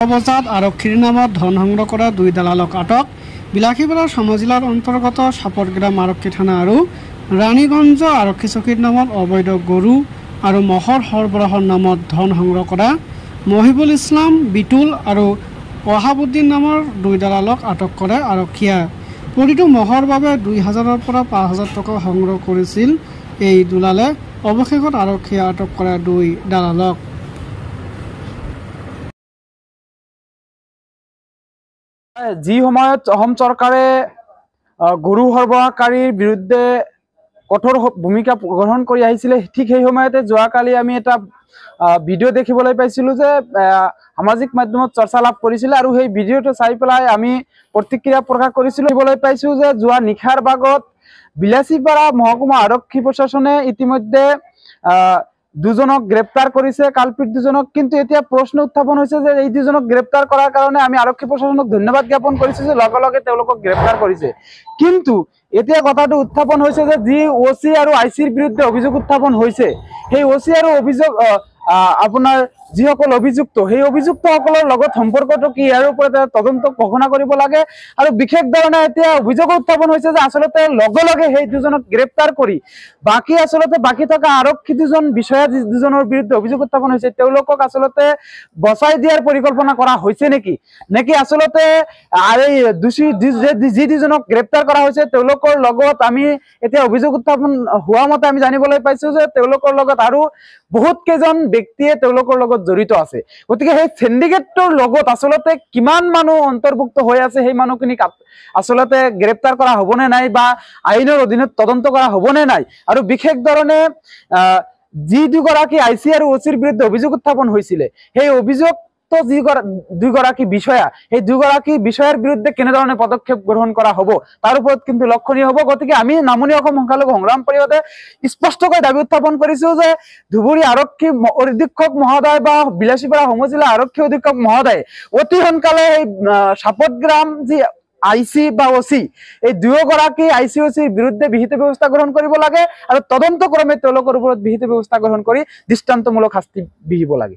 বজাত আৰক্ষীৰ নামত ধন সংগ্ৰহ কৰা 2 দালালক আটক। বিলাসীপাৰা সমজিলাৰ অন্তৰ্গত চাপৰগ্ৰাম আৰক্ষী থানা আৰু ৰাণীগঞ্জ আৰক্ষী চকীৰ নামত অবৈধ গৰু আৰু মহৰ সৰবৰাহৰ নামত ধন সংগ্ৰহ কৰা মহিবুল ইছলাম, বিটুল আৰু ওহাবুদ্দিন নামৰ 2 দালালক আটক কৰে আৰক্ষীয়ে। প্ৰতিটো মহৰ বাবে 2000ৰ পৰা 5000 টকা সংগ্ৰহ কৰিছিল এই দুলালে। অৱশেষত আৰক্ষীয়ে আটক কৰা 2 দালালক। যি সময়ত অসম চৰকাৰে গৰু সৰবৰাহকাৰীৰ বিৰুদ্ধে কঠোৰ ভূমিকা গ্ৰহণ কৰি আহিছিলে, ঠিক সেই সময়তে যোৱাকালি আমি এটা ভিডিঅ' দেখিবলৈ পাইছিলোঁ যে সামাজিক মাধ্যমত চৰ্চা লাভ কৰিছিলে আৰু সেই ভিডিঅ'টো চাই পেলাই আমি প্ৰতিক্ৰিয়া প্ৰকাশ কৰিছিলোঁ। দেখিবলৈ পাইছোঁ যে যোৱা নিশাৰ ভাগত বিলাসীপাৰা মহকুমা আৰক্ষী প্ৰশাসনে ইতিমধ্যে 2জনক গ্ৰেপ্তাৰ কৰিছে, কালপিত 2জনক। কিন্তু এতিয়া প্ৰশ্ন উত্থাপন হৈছে যে এই 2জনক গ্ৰেপ্তাৰ কৰাৰ কাৰণে আমি আৰক্ষী প্ৰশাসনক ধন্যবাদ জ্ঞাপন কৰিছোঁ যে লগে লগে তেওঁলোকক গ্ৰেপ্তাৰ কৰিছে। কিন্তু এতিয়া কথাটো উত্থাপন হৈছে যে যি OC আৰু ICৰ বিৰুদ্ধে অভিযোগ উত্থাপন হৈছে, সেই OC আৰু আপোনাৰ যিসকল অভিযুক্ত, সেই অভিযুক্তসকলৰ লগত সম্পৰ্কটো কি, ইয়াৰ ওপৰত তদন্ত ঘোষণা কৰিব লাগে। আৰু বিশেষ ধৰণে এতিয়া অভিযোগ উত্থাপন হৈছে যে আচলতে লগে লগে সেই 2জনক গ্ৰেপ্তাৰ কৰি বাকী থকা আৰক্ষী 2জন বিষয়া 2জনৰ বিৰুদ্ধে অভিযোগ উত্থাপন হৈছে, তেওঁলোকক আচলতে বচাই দিয়াৰ পৰিকল্পনা কৰা হৈছে নেকি আচলতে যি 2জনক গ্ৰেপ্তাৰ কৰা হৈছে তেওঁলোকৰ লগত আমি এতিয়া অভিযোগ উত্থাপন হোৱা মতে আমি জানিবলৈ পাইছো যে তেওঁলোকৰ লগত আৰু বহুত কেইজন ব্যক্তিয়ে তেওঁলোকৰ লগত জড়িত আছে। গতিকে সেই সিন্ডিকেটৰ লগত আচলতে কিমান মানুহ অন্তৰ্ভুক্ত হৈ আছে, সেই মানুহখিনিক আচলতে গ্ৰেপ্তাৰ কৰা হ'বনে নাই বা আইনৰ অধীনত তদন্ত কৰা হ'বনে নাই। আৰু বিশেষ ধৰণে যি 2গৰাকী IC আৰু OCৰ বিৰুদ্ধে অভিযোগ উত্থাপন হৈছিলে, সেই অভিযুক্ত যি 2গৰাকী বিষয়া, সেই 2গৰাকী বিষয়াৰ বিৰুদ্ধে কেনেধৰণে পদক্ষেপ গ্ৰহণ কৰা হ'ব তাৰ ওপৰত কিন্তু লক্ষণীয় হ'ব। গতিকে আমি নামনি অসম সংখ্যালঘু সংগ্ৰাম পৰিষদে স্পষ্টকৈ দাবী উত্থাপন কৰিছো যে ধুবুৰী আৰক্ষী অধীক্ষক মহোদয় বা বিলাসীপাৰা সমজিলা আৰক্ষী অধীক্ষক মহোদয় অতি সোনকালে এই চাপৰগ্ৰাম যি IC বা OC, এই 2গৰাকী IC OCৰ বিৰুদ্ধে বিহিত ব্যৱস্থা গ্ৰহণ কৰিব লাগে আৰু তদন্ত ক্ৰমে তেওঁলোকৰ ওপৰত বিহিত ব্যৱস্থা গ্ৰহণ কৰি দৃষ্টান্তমূলক শাস্তি বিহিব লাগে।